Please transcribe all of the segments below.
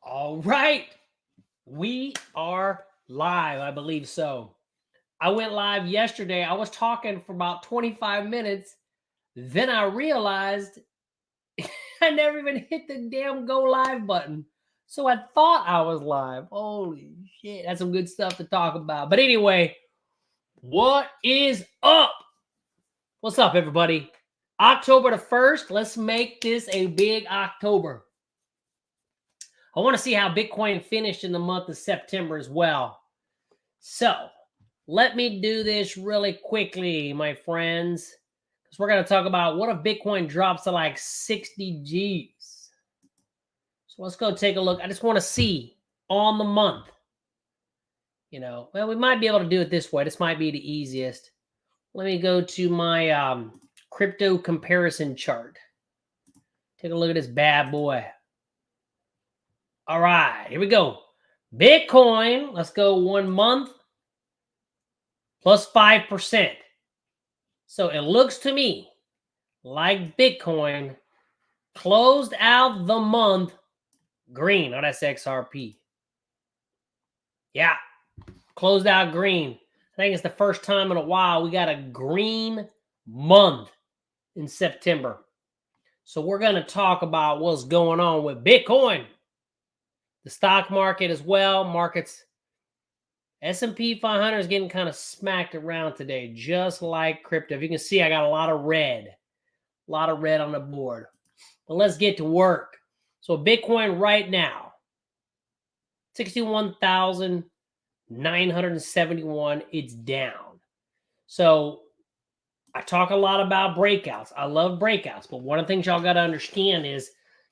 All right. We are live. I believe so. I went live yesterday. I was talking for about 25 minutes. Then I realized I never even hit the damn go live button. So I thought I was live. Holy shit. That's some good stuff to talk about. But anyway, what is up? What's up, everybody? October the 1st. Let's make this a big October. I want to see how Bitcoin finished in the month of September as well. So let me do this really quickly, my friends, because we're going to talk about what if Bitcoin drops to like 60 G's. So let's go take a look. I just want to see on the month. Well, we might be able to do it this way. This might be the easiest. Let me go to my crypto comparison chart. Take a look at this bad boy. All right, here we go. Bitcoin, let's go 1 month, plus 5%. So it looks to me like Bitcoin closed out the month green. Oh, that's XRP. Yeah, closed out green. I think it's the first time in a while we got a green month in September. So we're going to talk about what's going on with Bitcoin. The stock market as well. Markets, S&P 500 is getting kind of smacked around today, just like crypto. If you can see, I got a lot of red. A lot of red on the board. But let's get to work. So Bitcoin right now, 61,971. It's down. So I talk a lot about breakouts. I love breakouts. But one of the things y'all got to understand is,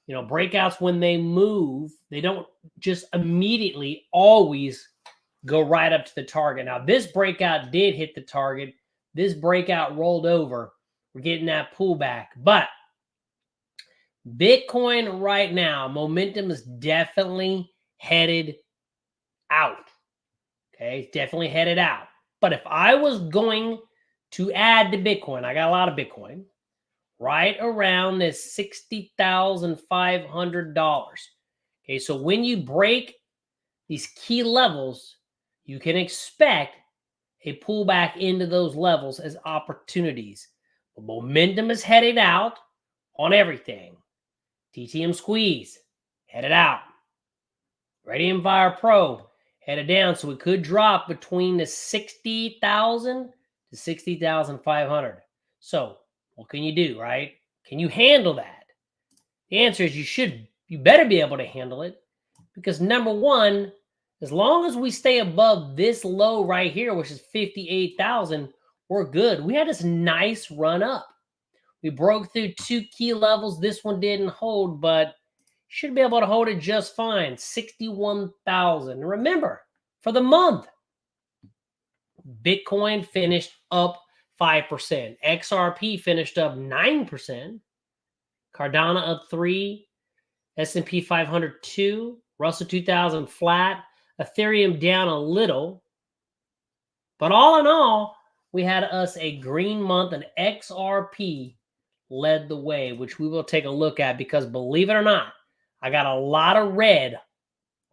breakouts, when they move, they don't just immediately always go right up to the target. Now, this breakout did hit the target. This breakout rolled over. We're getting that pullback. But Bitcoin right now, momentum is definitely headed out. Okay, it's definitely headed out. But if I was going to add to Bitcoin, I got a lot of Bitcoin, right around this $60,500. Okay, so when you break these key levels, you can expect a pullback into those levels as opportunities. The momentum is headed out on everything. TTM squeeze, headed out. Radium Fire Pro, headed down. So we could drop between the 60,000 to 60,500. So what can you do, right? Can you handle that? The answer is you better be able to handle it, because number one, as long as we stay above this low right here, which is 58,000, we're good. We had this nice run up. We broke through 2 key levels. This one didn't hold, but should be able to hold it just fine. 61,000. Remember, for the month, Bitcoin finished up 5%. XRP finished up 9%. Cardano up 3%. S&P 500 2%. Russell 2000 flat. Ethereum down a little. But all in all, we had us a green month, and XRP led the way, which we will take a look at, because believe it or not, I got a lot of red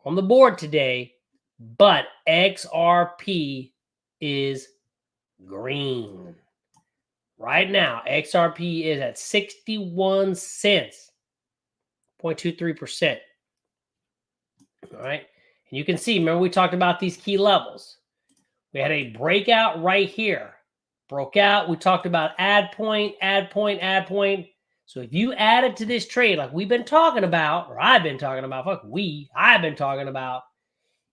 on the board today, but XRP is green. Right now, XRP is at 61 cents, 0.23%. All right. And you can see, remember we talked about these key levels. We had a breakout right here. Broke out. We talked about add point, add point, add point. So if you add it to this trade like we've been talking about, or I've been talking about, I've been talking about,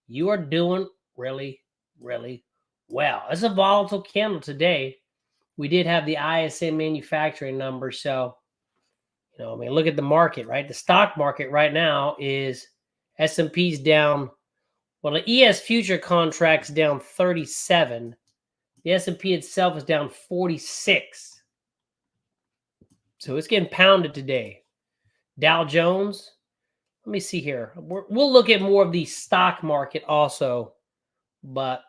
you are doing really, really well. It's a volatile candle today. We did have the ISM manufacturing number. So, look at the market, right? The stock market right now is S&P's down. Well, the ES future contract's down 37. The S&P itself is down 46. So it's getting pounded today. Dow Jones, let me see here. We'll look at more of the stock market also. But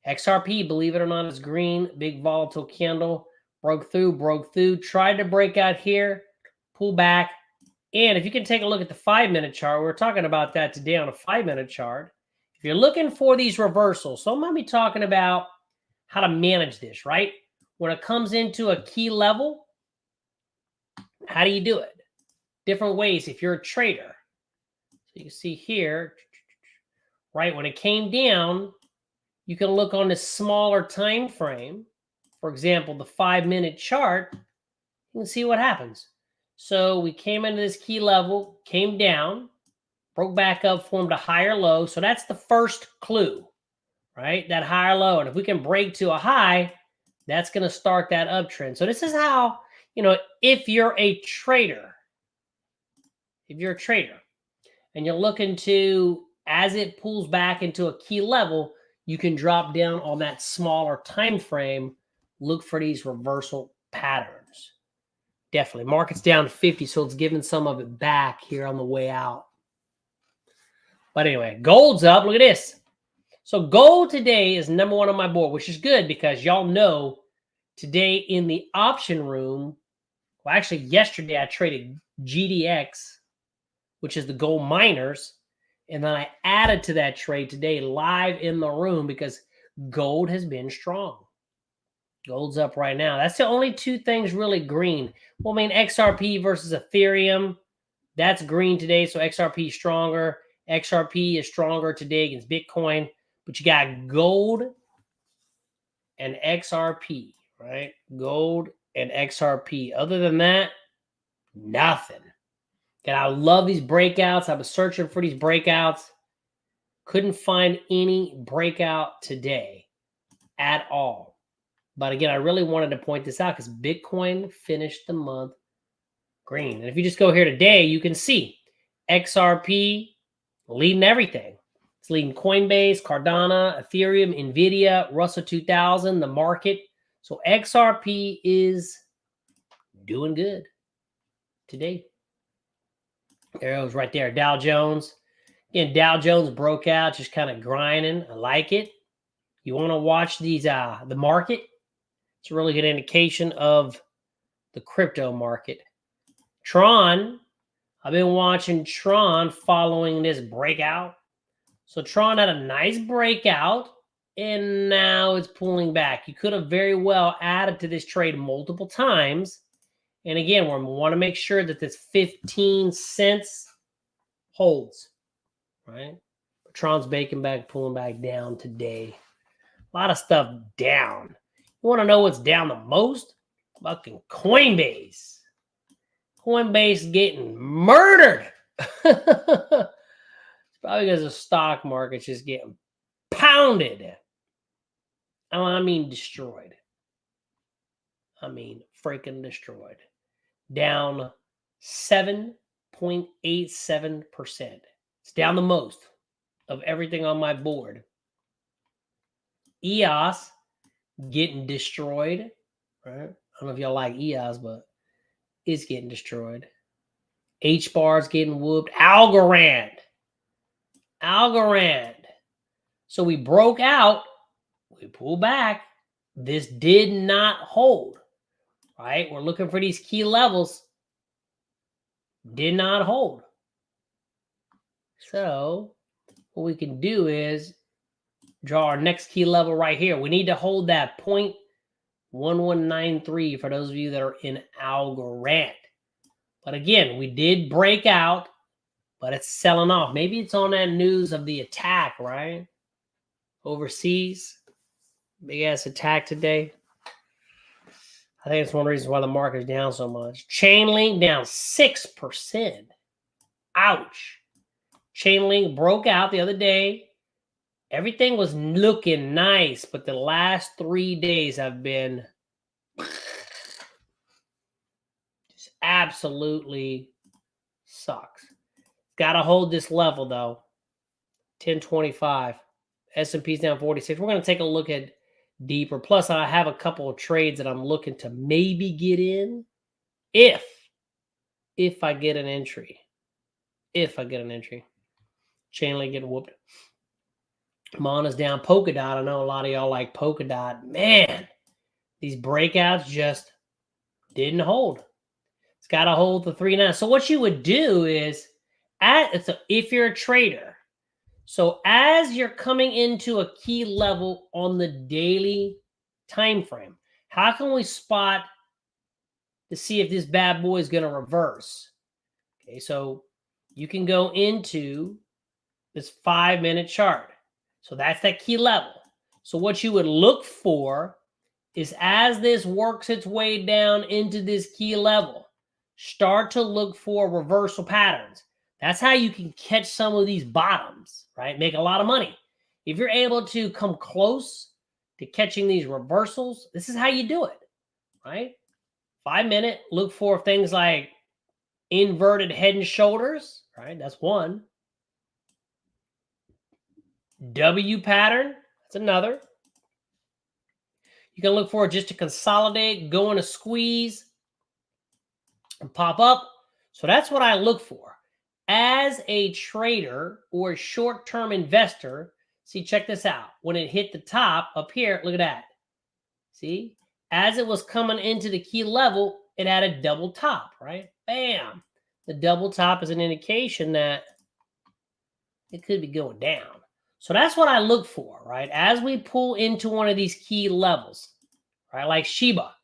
XRP, believe it or not, is green. Big volatile candle. Broke through. Tried to break out here. Pull back. And if you can take a look at the 5-minute chart, we're talking about that today on a 5-minute chart. If you're looking for these reversals, so I'm going to be talking about how to manage this, right? When it comes into a key level, how do you do it? Different ways if you're a trader. So you can see here, right, when it came down, you can look on the smaller time frame. For example, the 5-minute chart, you can see what happens. So we came into this key level, came down, broke back up, formed a higher low. So that's the first clue, right? That higher low. And if we can break to a high, that's going to start that uptrend. So this is how, if you're a trader, and you're looking to, as it pulls back into a key level, you can drop down on that smaller time frame, look for these reversal patterns. Definitely. Market's down 50, so it's giving some of it back here on the way out. But anyway, gold's up. Look at this. So gold today is number 1 on my board, which is good because y'all know today in the option room, well, actually yesterday I traded GDX, which is the gold miners, and then I added to that trade today live in the room because gold has been strong. Gold's up right now. That's the only 2 things really green. Well, I mean, XRP versus Ethereum, that's green today, so XRP is stronger. XRP is stronger today against Bitcoin, but you got gold and XRP, right? Gold and XRP. Other than that, nothing. And I love these breakouts. I was searching for these breakouts. Couldn't find any breakout today at all. But again, I really wanted to point this out because Bitcoin finished the month green. And if you just go here today, you can see XRP leading everything. It's leading Coinbase, Cardano, Ethereum, NVIDIA, Russell 2000, the market. So XRP is doing good today. There it was right there. Dow Jones. Again, Dow Jones broke out, just kind of grinding. I like it. You want to watch these, the market. It's a really good indication of the crypto market. Tron, I've been watching Tron following this breakout. So Tron had a nice breakout, and now it's pulling back. You could have very well added to this trade multiple times. And again, we want to make sure that this 15 cents holds, right? Tron's pulling back down today. A lot of stuff down. You want to know what's down the most? Fucking Coinbase. Coinbase getting murdered. It's probably because the stock market's just getting pounded. I mean destroyed. I mean freaking destroyed. Down 7.87%. It's down the most of everything on my board. EOS getting destroyed, right? I don't know if y'all like EOS, but it's getting destroyed. HBAR's getting whooped. Algorand. So we broke out. We pulled back. This did not hold, right? We're looking for these key levels. Did not hold. So what we can do is draw our next key level right here. We need to hold that 0.1193 for those of you that are in Algorand. But again, we did break out, but it's selling off. Maybe it's on that news of the attack, right? Overseas. Big ass attack today. I think it's one of the reasons why the market is down so much. Chainlink down 6%. Ouch. Chainlink broke out the other day. Everything was looking nice, but the last 3 days have been just absolutely sucks. Got to hold this level though. 1025. S&P's down 46. We're going to take a look at deeper. Plus, I have a couple of trades that I'm looking to maybe get in if I get an entry. Chainlink getting whooped. Mona's down. Polkadot. I know a lot of y'all like Polkadot. Man, these breakouts just didn't hold. It's got to hold the 3.9. So what you would do is, if you're a trader, so as you're coming into a key level on the daily time frame, how can we spot to see if this bad boy is going to reverse? Okay, so you can go into this 5-minute chart. So that's that key level. So what you would look for is, as this works its way down into this key level, start to look for reversal patterns. That's how you can catch some of these bottoms, right? Make a lot of money. If you're able to come close to catching these reversals, this is how you do it, right? 5-minute, look for things like inverted head and shoulders, right? That's one. W pattern, that's another. You can look for it just to consolidate, go in a squeeze, and pop up. So that's what I look for. As a trader or a short-term investor, see, check this out. When it hit the top up here, look at that. See? As it was coming into the key level, it had a double top, right? Bam! The double top is an indication that it could be going down. So that's what I look for, right? As we pull into one of these key levels, right? Like Shiba.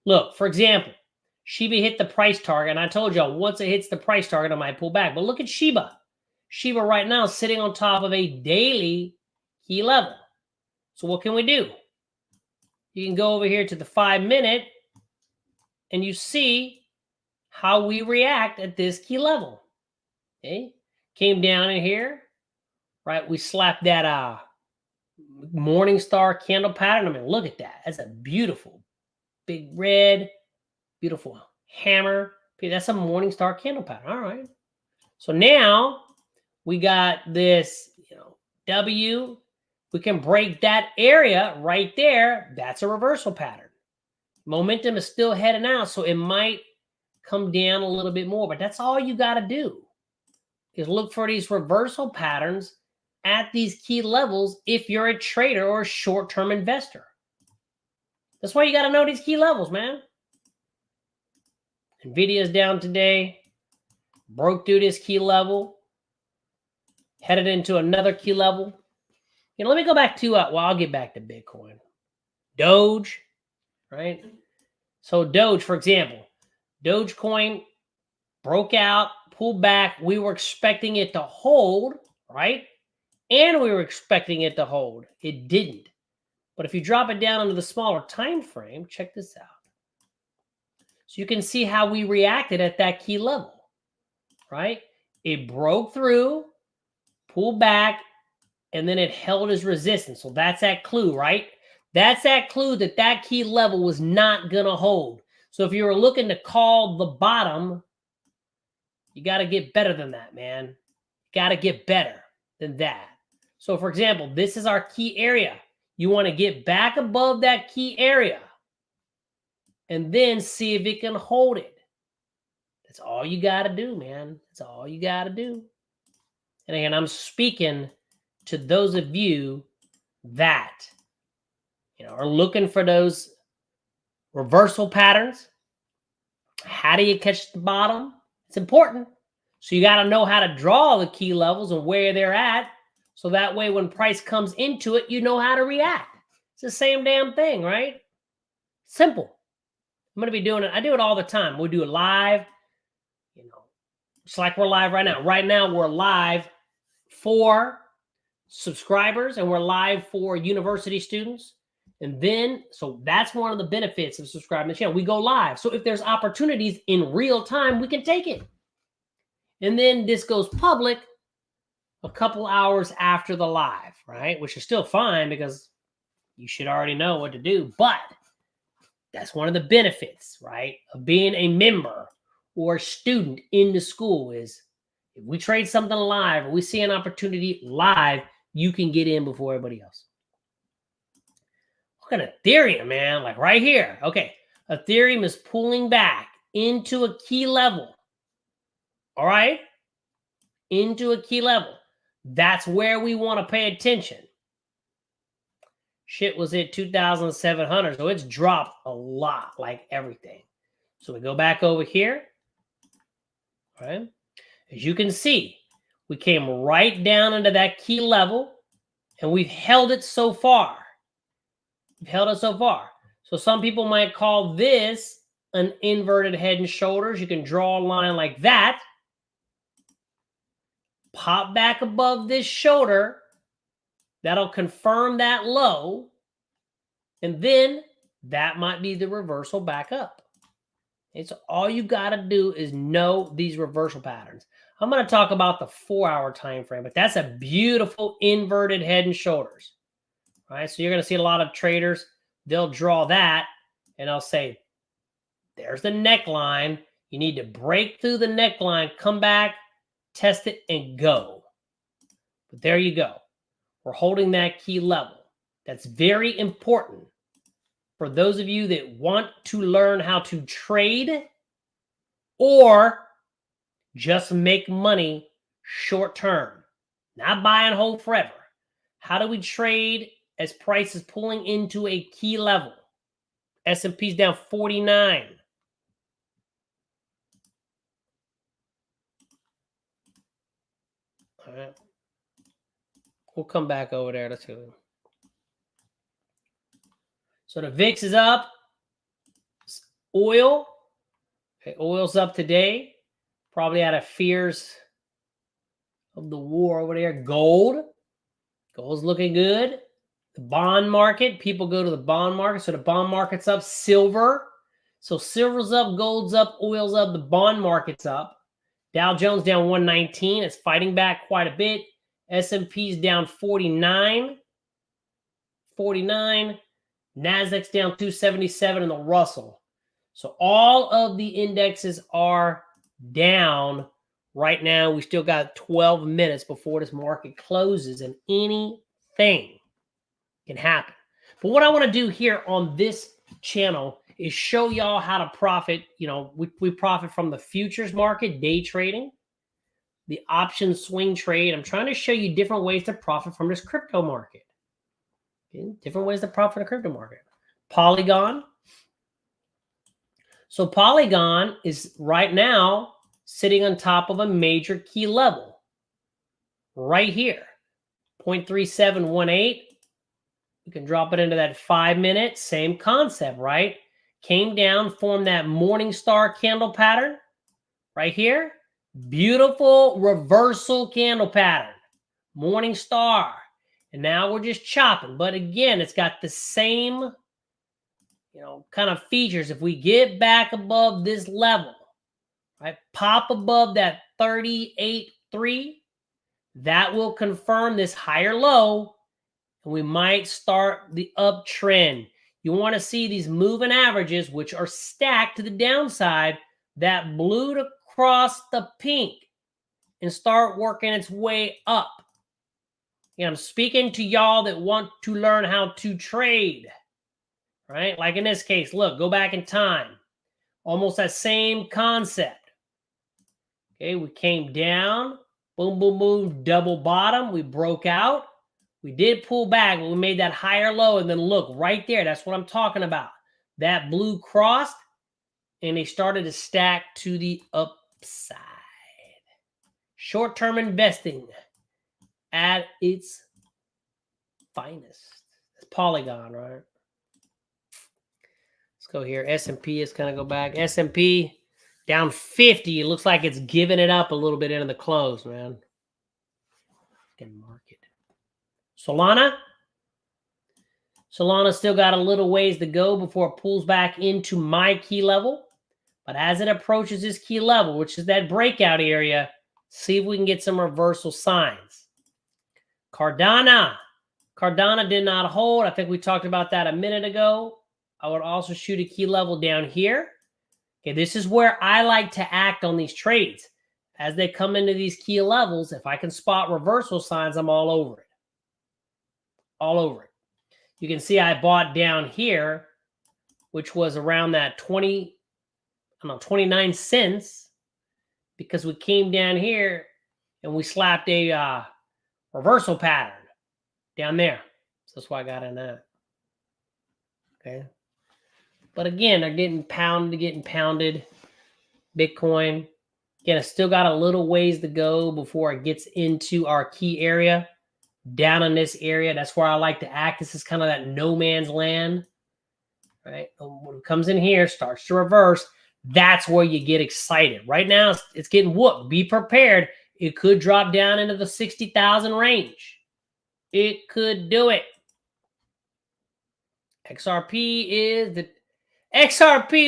Look, for example, Shiba hit the price target, and I told y'all once it hits the price target, I might pull back. But look at Shiba. Shiba right now is sitting on top of a daily key level. So what can we do? You can go over here to the 5-minute, and you see how we react at this key level. Okay, came down in here, right? We slapped that morning star candle pattern. I mean, look at that. That's a beautiful, big red, beautiful hammer. Okay, that's a morning star candle pattern. All right. So now we got this, W. We can break that area right there. That's a reversal pattern. Momentum is still heading out, so it might come down a little bit more, but that's all you got to do is look for these reversal patterns at these key levels if you're a trader or a short-term investor. That's why you got to know these key levels, man. Nvidia's down today, broke through this key level, headed into another key level. Let me go back to, I'll get back to Bitcoin. Doge, right? So Doge, for example, Dogecoin broke out, pulled back. We were expecting it to hold, right? And we were expecting it to hold. It didn't. But if you drop it down into the smaller time frame, check this out. So you can see how we reacted at that key level, right? It broke through, pulled back, and then it held as resistance. So that's that clue, right? That's that clue that that key level was not going to hold. So if you were looking to call the bottom, you got to get better than that, man. You got to get better than that. So for example, this is our key area. You want to get back above that key area and then see if it can hold it. That's all you got to do, man. That's all you got to do. And again, I'm speaking to those of you that, are looking for those reversal patterns. How do you catch the bottom? It's important. So you got to know how to draw the key levels and where they're at. So that way, when price comes into it, you know how to react. It's the same damn thing, right? Simple. I'm going to be doing it. I do it all the time. We do it live. It's like we're live right now. Right now, we're live for subscribers and we're live for university students. And then, so that's one of the benefits of subscribing to the channel. We go live. So if there's opportunities in real time, we can take it. And then this goes public a couple hours after the live, right? Which is still fine because you should already know what to do. But that's one of the benefits, right, of being a member or a student in the school is if we trade something live or we see an opportunity live, you can get in before everybody else. Look at Ethereum, man, like right here. Okay, Ethereum is pulling back into a key level. All right? Into a key level. That's where we want to pay attention. Shit was at 2,700, so it's dropped a lot, like everything. So we go back over here. right? As you can see, we came right down into that key level, and we've held it so far. We've held it so far. So some people might call this an inverted head and shoulders. You can draw a line like that, pop back above this shoulder. That'll confirm that low, and then that might be the reversal back up. And so all you got to do is know these reversal patterns. I'm going to talk about the 4-hour time frame, but that's a beautiful inverted head and shoulders. All right, so you're going to see a lot of traders, they'll draw that, and they'll say, there's the neckline. You need to break through the neckline, come back, test it, and go. But there you go. We're holding that key level. That's very important for those of you that want to learn how to trade or just make money short term, not buy and hold forever. How do we trade as price is pulling into a key level? S&P's down 49. All right. We'll come back over there. Let's go. So the VIX is up. Oil. Okay, oil's up today. Probably out of fears of the war over there. Gold. Gold's looking good. The bond market. People go to the bond market. So the bond market's up. Silver. So silver's up. Gold's up. Oil's up. The bond market's up. Dow Jones down 119. It's fighting back quite a bit. S&P's down 49. 49. Nasdaq's down 277 and the Russell. So all of the indexes are down right now. We still got 12 minutes before this market closes, and anything can happen. But what I want to do here on this channel is show y'all how to profit. You know, we profit from the futures market, day trading, the option swing trade. I'm trying to show you different ways to profit from this crypto market. Okay? Different ways to profit in the crypto market. Polygon. So Polygon is right now sitting on top of a major key level right here, 0.3718. You can drop it into that 5-minute, same concept, right? Came down, formed that morning star candle pattern right here. Beautiful reversal candle pattern, morning star. And now we're just chopping. But again, it's got the same, kind of features. If we get back above this level, right, pop above that 38.3, that will confirm this higher low, and we might start the uptrend. You want to see these moving averages, which are stacked to the downside, that blue to cross the pink and start working its way up. I'm speaking to y'all that want to learn how to trade, right? Like in this case, look, go back in time. Almost that same concept. Okay, we came down, boom, boom, boom, double bottom. We broke out. We did pull back, but we made that higher low. And then look, right there, that's what I'm talking about. That blue crossed, and they started to stack to the upside. Short-term investing at its finest. It's Polygon, right? Let's go here. S&P is going to go back. S&P down 50. It looks like it's giving it up a little bit into the close, man. Fucking market. Solana still got a little ways to go before it pulls back into my key level. But as it approaches this key level, which is that breakout area, see if we can get some reversal signs. Cardano did not hold. I think we talked about that a minute ago. I would also shoot a key level down here. Okay, this is where I like to act on these trades. As they come into these key levels, if I can spot reversal signs, I'm all over it. All over it. You can see I bought down here, which was around that 29 cents, because we came down here and we slapped a reversal pattern down there. So that's why I got in that. Okay. But again, they're getting pounded. Bitcoin Again, it's still got a little ways to go before it gets into our key area. Down in this area, that's where I like to act. This is kind of that no man's land, right? When it comes in here, starts to reverse, that's where you get excited. Right now, it's getting whooped. Be prepared. It could drop down into the 60,000 range. It could do it. XRP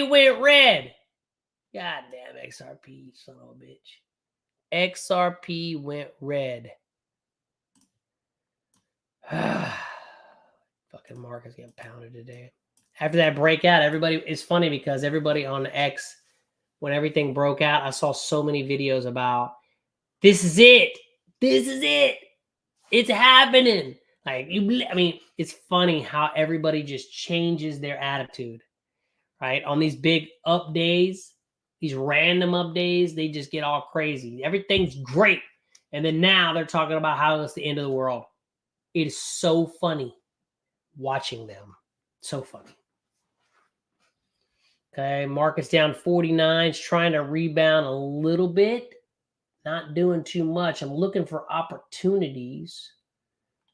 went red. God damn XRP, son of a bitch. XRP went red. Fucking market's getting pounded today. After that breakout, it's funny because everybody on X, when everything broke out, I saw so many videos about, this is it. This is it. It's happening. Like, I mean, it's funny how everybody just changes their attitude, right? On these big up days, these random up days, they just get all crazy. Everything's great. And then now they're talking about how it's the end of the world. It is so funny watching them. So funny. Okay, market's down 49. It's trying to rebound a little bit. Not doing too much. I'm looking for opportunities,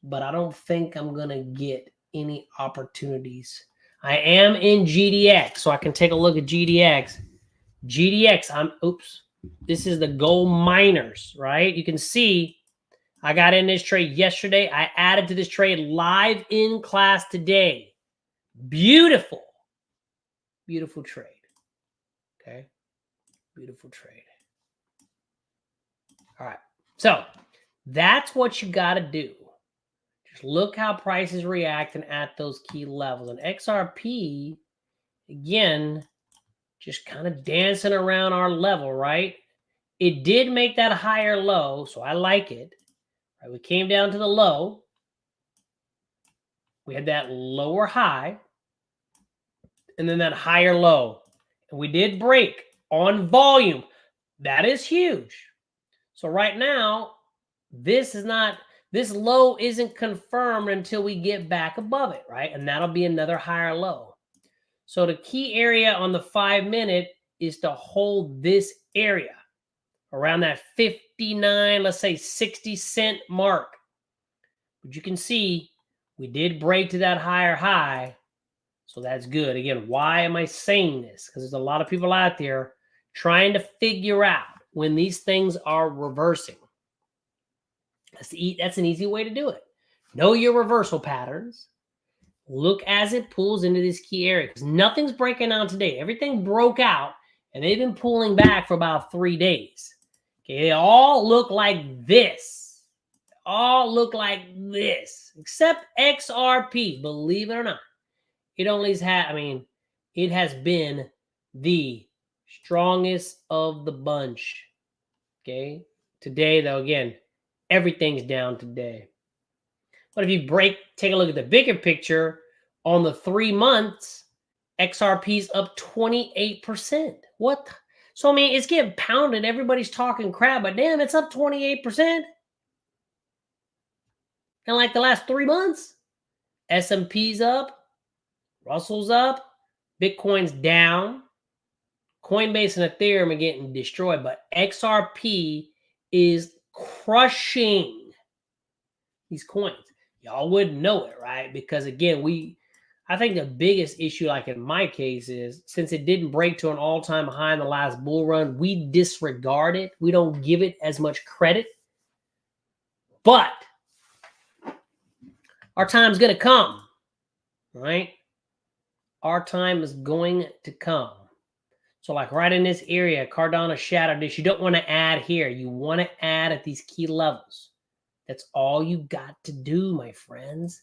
but I don't think I'm going to get any opportunities. I am in GDX, so I can take a look at GDX. This is the gold miners, right? You can see I got in this trade yesterday. I added to this trade live in class today. Beautiful. Beautiful trade. Okay. Beautiful trade. All right. So that's what you got to do. Just look how prices reacting at those key levels. And XRP, again, just kind of dancing around our level, right? It did make that higher low, so I like it. Right, we came down to the low. We had that lower high, and then that higher low. And we did break on volume. That is huge. So right now, this low isn't confirmed until we get back above it, right? And that'll be another higher low. So the key area on the 5-minute is to hold this area around that 59, let's say 60 cent mark. But you can see we did break to that higher high. So that's good. Again, why am I saying this? Because there's a lot of people out there trying to figure out when these things are reversing. That's an easy way to do it. Know your reversal patterns. Look as it pulls into this key area. Because nothing's breaking out today. Everything broke out, and they've been pulling back for about 3 days. Okay, they all look like this. All look like this. Except XRP, believe it or not. It has been the strongest of the bunch. Okay. Today, though, again, everything's down today. But if you take a look at the bigger picture, on the 3 months, XRP's up 28%. What? So, I mean, it's getting pounded. Everybody's talking crap, but damn, it's up 28%. And like the last 3 months, S&P's up, Russell's up, Bitcoin's down. Coinbase and Ethereum are getting destroyed, but XRP is crushing these coins. Y'all wouldn't know it, right? Because again, I think the biggest issue, like in my case, is since it didn't break to an all-time high in the last bull run, we disregard it. We don't give it as much credit. But our time's going to come, right? Our time is going to come. So like right in this area, Cardano shadowed this. You don't want to add here. You want to add at these key levels. That's all you got to do, my friends.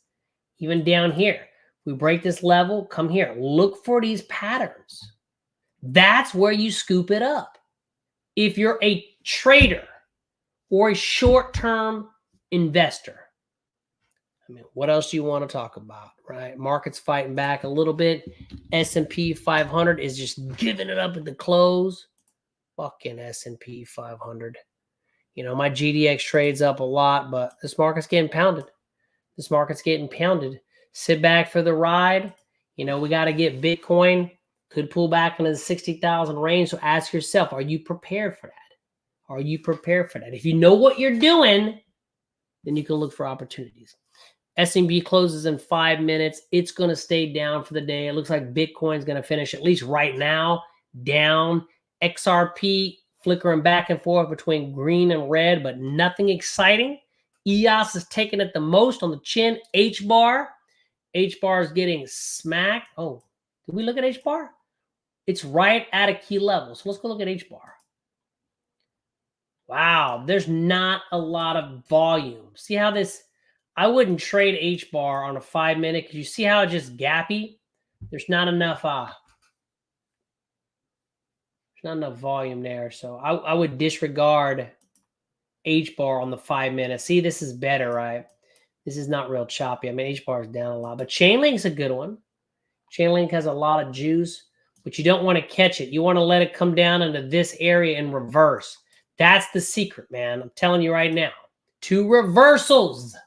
Even down here, we break this level, come here. Look for these patterns. That's where you scoop it up. If you're a trader or a short-term investor, I mean, what else do you want to talk about, right? Market's fighting back a little bit. S&P 500 is just giving it up at the close. Fucking S&P 500. You know, my GDX trades up a lot, but this market's getting pounded. This market's getting pounded. Sit back for the ride. You know, we got to get Bitcoin. Could pull back into the 60,000 range. So ask yourself, are you prepared for that? Are you prepared for that? If you know what you're doing, then you can look for opportunities. S&P closes in 5 minutes. It's going to stay down for the day. It looks like Bitcoin's going to finish, at least right now, down. XRP flickering back and forth between green and red, but nothing exciting. EOS is taking it the most on the chin. H-bar. H-bar is getting smacked. Oh, did we look at H-bar? It's right at a key level. So let's go look at H-bar. Wow, there's not a lot of volume. See how this... I wouldn't trade H-bar on a 5 minute because you see how it's just gappy? There's not enough volume there. So I would disregard H-bar on the 5 minute. See, this is better, right? This is not real choppy. I mean, H-bar is down a lot, but Chainlink's a good one. Chainlink has a lot of juice, but you don't want to catch it. You want to let it come down into this area in reverse. That's the secret, man. I'm telling you right now. 2 reversals.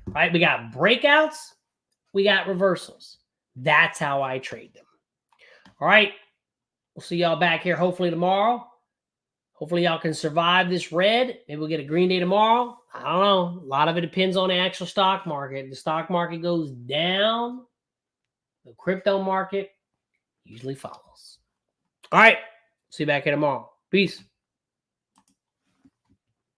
Right, we got breakouts, we got reversals. That's how I trade them. All right, we'll see y'all back here hopefully tomorrow. Hopefully y'all can survive this red. Maybe we'll get a green day tomorrow. I don't know. A lot of it depends on the actual stock market. The stock market goes down, the crypto market usually follows. All right, see you back here tomorrow. Peace.